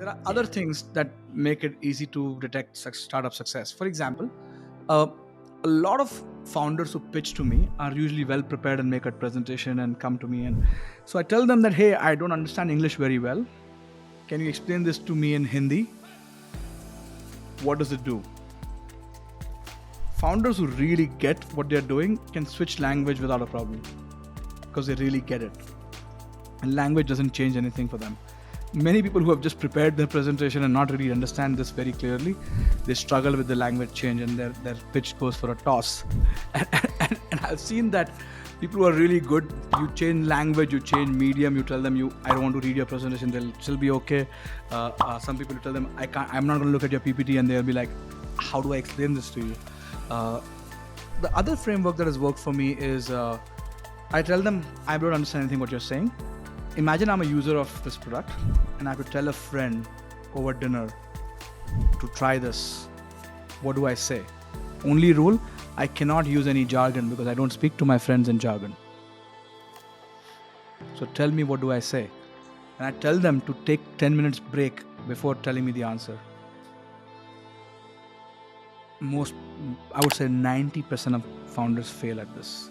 There are other things that make it easy to detect startup success. For example, uh, a lot of founders who pitch to me are usually well prepared and make a presentation and come to me, and so I tell them that, hey, I don't understand English very well. Can you explain this to me in Hindi? What does it do? Founders who really get what they're doing can switch language without a problem because they really get it. And language doesn't change anything for them. Many people who have just prepared their presentation and not really understand this very clearly, they struggle with the language change and their pitch goes for a toss. And I've seen that people who are really good, you change language, you change medium, you tell them I don't want to read your presentation, they'll still be okay. Some people you tell them I'm not going to look at your PPT, and they'll be like, how do I explain this to you? The other framework that has worked for me is I tell them I don't understand anything what you're saying. Imagine I'm a user of this product and I have to tell a friend over dinner to try this. What do I say? Only rule, I cannot use any jargon because I don't speak to my friends in jargon. So tell me, what do I say? And I tell them to take 10 minutes break before telling me the answer. I would say 90% of founders fail at this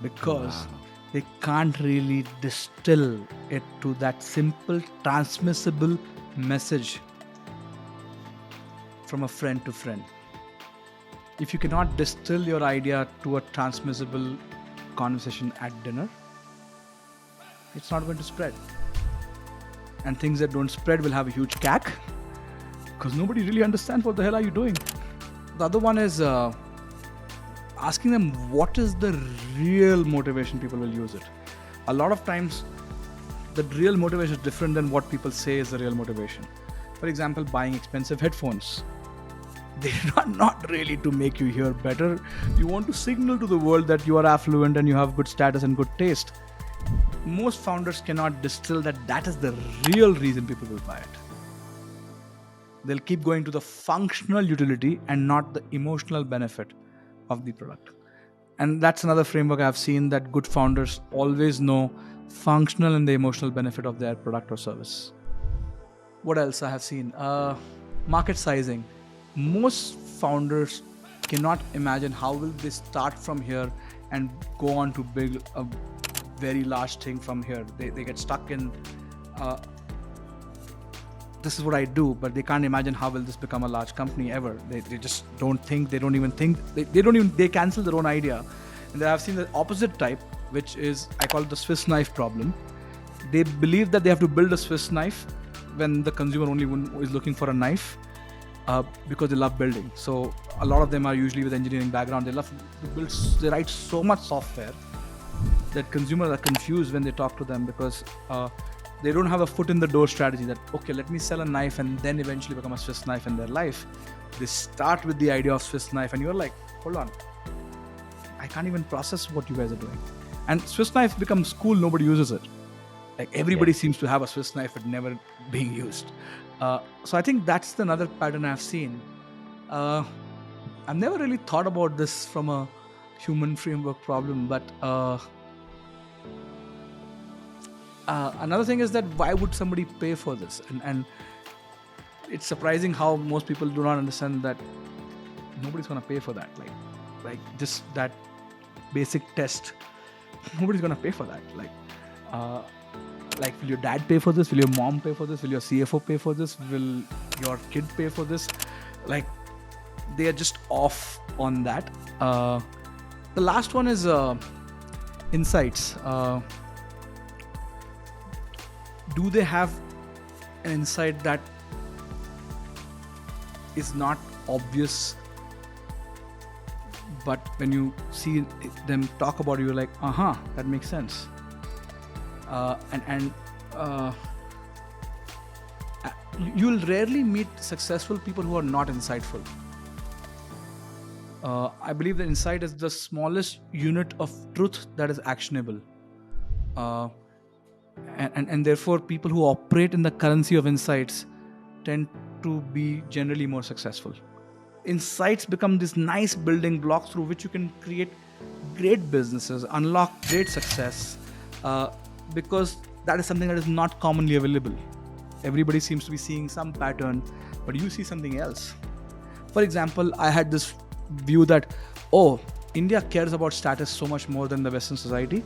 because they can't really distill it to that simple, transmissible message from a friend to friend. If you cannot distill your idea to a transmissible conversation at dinner, it's not going to spread. And things that don't spread will have a huge CAC because nobody really understands what the hell are you doing. The other one is asking them what is the real motivation people will use it. A lot of times the real motivation is different than what people say is the real motivation. For example, buying expensive headphones. They are not really to make you hear better. You want to signal to the world that you are affluent and you have good status and good taste. Most founders cannot distill that is the real reason people will buy it. They'll keep going to the functional utility and not the emotional benefit of the product. And that's another framework I've seen, that good founders always know functional and the emotional benefit of their product or service. What else I have seen? Market sizing. Most founders cannot imagine how will they start from here and go on to build a very large thing from here. They get stuck in this is what I do, but they can't imagine how will this become a large company ever. They just don't think, they don't even think, they cancel their own idea. And then I've seen the opposite type, which is, I call it the Swiss knife problem. They believe that they have to build a Swiss knife when the consumer only is looking for a knife because they love building. So a lot of them are usually with engineering background. They love to build, they write so much software that consumers are confused when they talk to them because they don't have a foot in the door strategy that, okay, let me sell a knife and then eventually become a Swiss knife in their life. They start with the idea of Swiss knife and you're like, hold on, I can't even process what you guys are doing. And Swiss knife becomes cool, nobody uses it. Like everybody seems to have a Swiss knife but never being used. So I think that's another pattern I've seen. I've never really thought about this from a human framework problem, but another thing is that why would somebody pay for this? And it's surprising how most people do not understand that nobody's going to pay for that. Like just that basic test, nobody's going to pay for that. Like, will your dad pay for this? Will your mom pay for this? Will your CFO pay for this? Will your kid pay for this? Like, they are just off on that. The last one is insights. Do they have an insight that is not obvious, but when you see them talk about it, you're like, that makes sense. You'll rarely meet successful people who are not insightful. I believe that insight is the smallest unit of truth that is actionable. And therefore, people who operate in the currency of insights tend to be generally more successful. Insights become these nice building blocks through which you can create great businesses, unlock great success, because that is something that is not commonly available. Everybody seems to be seeing some pattern, but you see something else. For example, I had this view that, oh, India cares about status so much more than the Western society.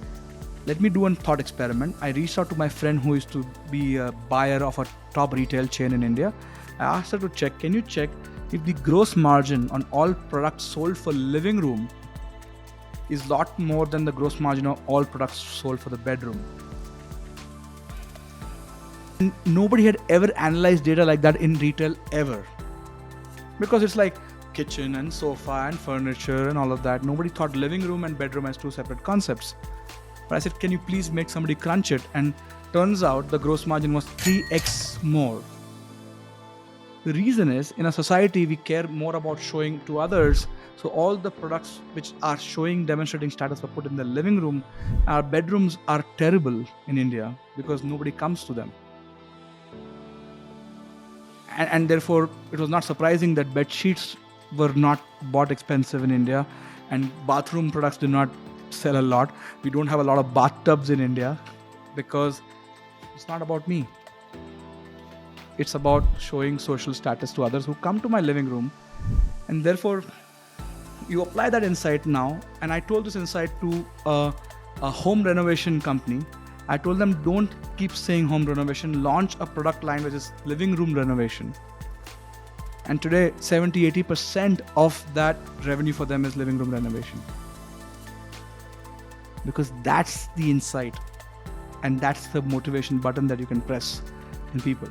Let me do a thought experiment. I reached out to my friend who used to be a buyer of a top retail chain in India. I asked her to check, can you check if the gross margin on all products sold for living room is lot more than the gross margin of all products sold for the bedroom? And nobody had ever analyzed data like that in retail ever. Because it's like kitchen and sofa and furniture and all of that. Nobody thought living room and bedroom as two separate concepts. But I said, can you please make somebody crunch it? And turns out the gross margin was 3x more. The reason is, in a society, we care more about showing to others. So all the products which are showing, demonstrating status were put in the living room. Our bedrooms are terrible in India because nobody comes to them. And therefore, it was not surprising that bed sheets were not bought expensive in India, and bathroom products do not sell a lot. We don't have a lot of bathtubs in India because it's not about me. It's about showing social status to others who come to my living room. And therefore, you apply that insight now. And I told this insight to a home renovation company. I told them, don't keep saying home renovation, launch a product line which is living room renovation. And today, 70-80% of that revenue for them is living room renovation. Because that's the insight, and that's the motivation button that you can press in people.